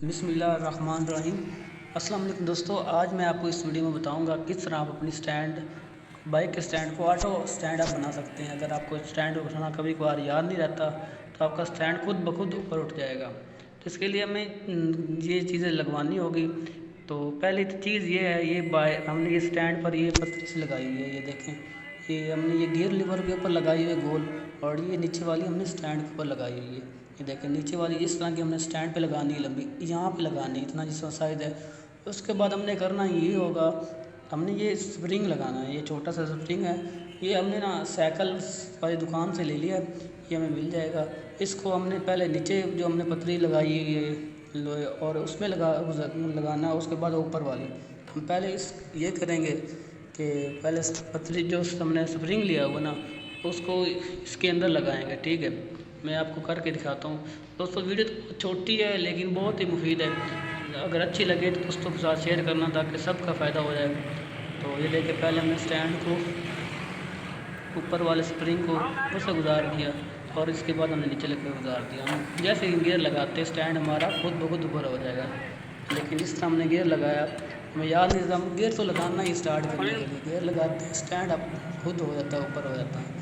बिस्मिल्लाहिर्रहमानिर्रहीम। अस्सलाम वालेकुम दोस्तों, आज मैं आपको इस वीडियो में बताऊंगा किस तरह आप अपनी बाइक के स्टैंड को ऑटो स्टैंड आप बना सकते हैं। अगर आपको स्टैंड उठाना कभी कभार याद नहीं रहता तो आपका स्टैंड खुद ब खुद ऊपर उठ जाएगा। तो इसके लिए हमें ये चीज़ें लगवानी होगी। तो पहली चीज़ ये है, हमने ये स्टैंड पर ये पतली सी लगाई हुई है, ये देखें, ये हमने ये गियर लीवर के ऊपर लगाई हुई है गोल, और ये नीचे वाली हमने स्टैंड के ऊपर लगाई हुई है। ये देखें, नीचे वाली इस तरह की हमने स्टैंड पे लगानी है, लंबी यहाँ पे लगानी है, इतना जिसका साइज़ है। उसके बाद हमने करना ये होगा, हमने ये स्प्रिंग लगाना है। ये छोटा सा स्प्रिंग है, ये हमने ना साइकिल वाली दुकान से ले लिया है, ये हमें मिल जाएगा। इसको हमने पहले नीचे जो हमने पतली लगाई है ये लोहे, और उसमें लगाना है। उसके बाद ऊपर वाली हम पहले ये करेंगे कि पहले पतली जो हमने स्प्रिंग लिया हुआ ना, उसको इसके अंदर लगाएंगे। ठीक है, मैं आपको करके दिखाता हूँ। दोस्तों वीडियो तो छोटी है लेकिन बहुत ही मुफीद है। अगर अच्छी लगे तो दोस्तों के साथ शेयर करना ताकि सबका फ़ायदा हो जाए। तो ये देखिए, पहले हमने स्टैंड को ऊपर वाले स्प्रिंग को ऊपर से गुजार दिया, और इसके बाद हमने नीचे लग गुजार दिया। हम जैसे गियर लगाते स्टैंड हमारा खुद ब खुद ऊपर हो जाएगा। लेकिन इस तरह हमने गियर लगाया, हमें याद नहीं था, हम गियर तो लगाना ही स्टार्ट करने के लिए गियर लगाते हैं, स्टैंड अब खुद हो जाता है, ऊपर हो जाता है।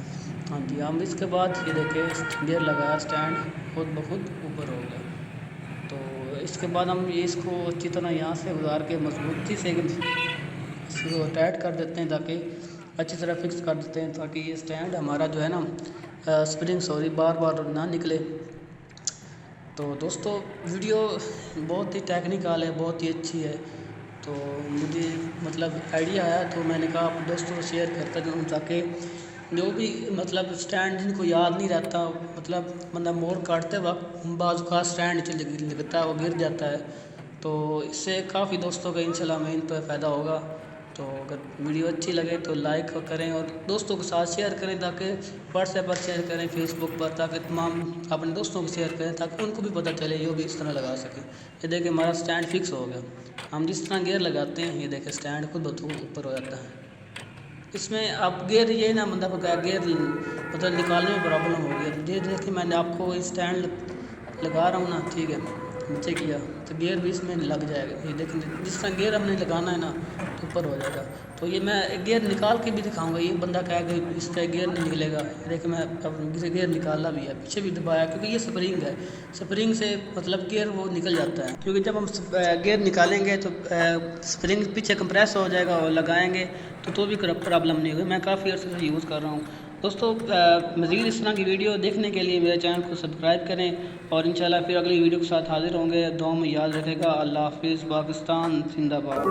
हाँ जी, हम इसके बाद ये देखिए गियर लगाया, स्टैंड खुद ब खुद ऊपर हो गया। तो इसके बाद हम ये इसको अच्छी तरह यहाँ से गुजार के मजबूती से इसको टाइट कर देते हैं, ताकि अच्छी तरह फिक्स कर देते हैं, ताकि ये स्टैंड हमारा जो है ना स्प्रिंग बार बार ना निकले। तो दोस्तों वीडियो बहुत ही टेक्निकल है, बहुत ही अच्छी है। तो मुझे मतलब आइडिया आया तो मैंने कहा आप दोस्तों को शेयर करता जाऊँ, ताकि जो भी मतलब स्टैंड जिनको याद नहीं रहता, मतलब बंदा मोड़ काटते वक्त बाजू का स्टैंड नीचे लगता है, वो गिर जाता है। तो इससे काफ़ी दोस्तों का इंशाल्लाह में इन पर फ़ायदा होगा। तो अगर वीडियो अच्छी लगे तो लाइक करें और दोस्तों के साथ शेयर करें, ताकि व्हाट्सएप पर शेयर करें, फेसबुक पर, ताकि तमाम अपने दोस्तों को शेयर करें, ताकि उनको भी पता चले, ये भी इस तरह लगा सकें। ये देखिए हमारा स्टैंड फिक्स हो गया। हम जिस तरह गियर लगाते हैं, ये देखिए स्टैंड खुद ऊपर हो जाता है। इसमें आप गियर ये ना मतलब गियर मतलब निकालने में प्रॉब्लम हो गया। ये देखिए मैंने आपको स्टैंड लगा रहा हूँ ना, ठीक है, नीचे किया तो गियर भी इसमें लग जाएगा। ये देखिए जिस तरह गियर हमने लगाना है ना तो ऊपर हो जाएगा। तो ये मैं गियर निकाल के भी दिखाऊंगा, ये बंदा कहेगा इसका गियर नहीं निकलेगा। देखिए मैं अब गियर निकाला भी है, पीछे भी दबाया, क्योंकि ये स्प्रिंग है, स्प्रिंग से मतलब गियर वो निकल जाता है। क्योंकि जब हम गियर निकालेंगे तो स्प्रिंग पीछे कंप्रेस हो जाएगा, और लगाएंगे तो भी प्रॉब्लम नहीं होगी। मैं काफ़ी अर्से से यूज़ कर रहा हूँ। दोस्तों मज़ीद इस तरह की वीडियो देखने के लिए मेरे चैनल को सब्सक्राइब करें, और इंशाल्लाह फिर अगली वीडियो के साथ हाजिर होंगे। दुआ में याद रखेगा। अल्लाह हाफिज़। पाकिस्तान जिंदाबाद।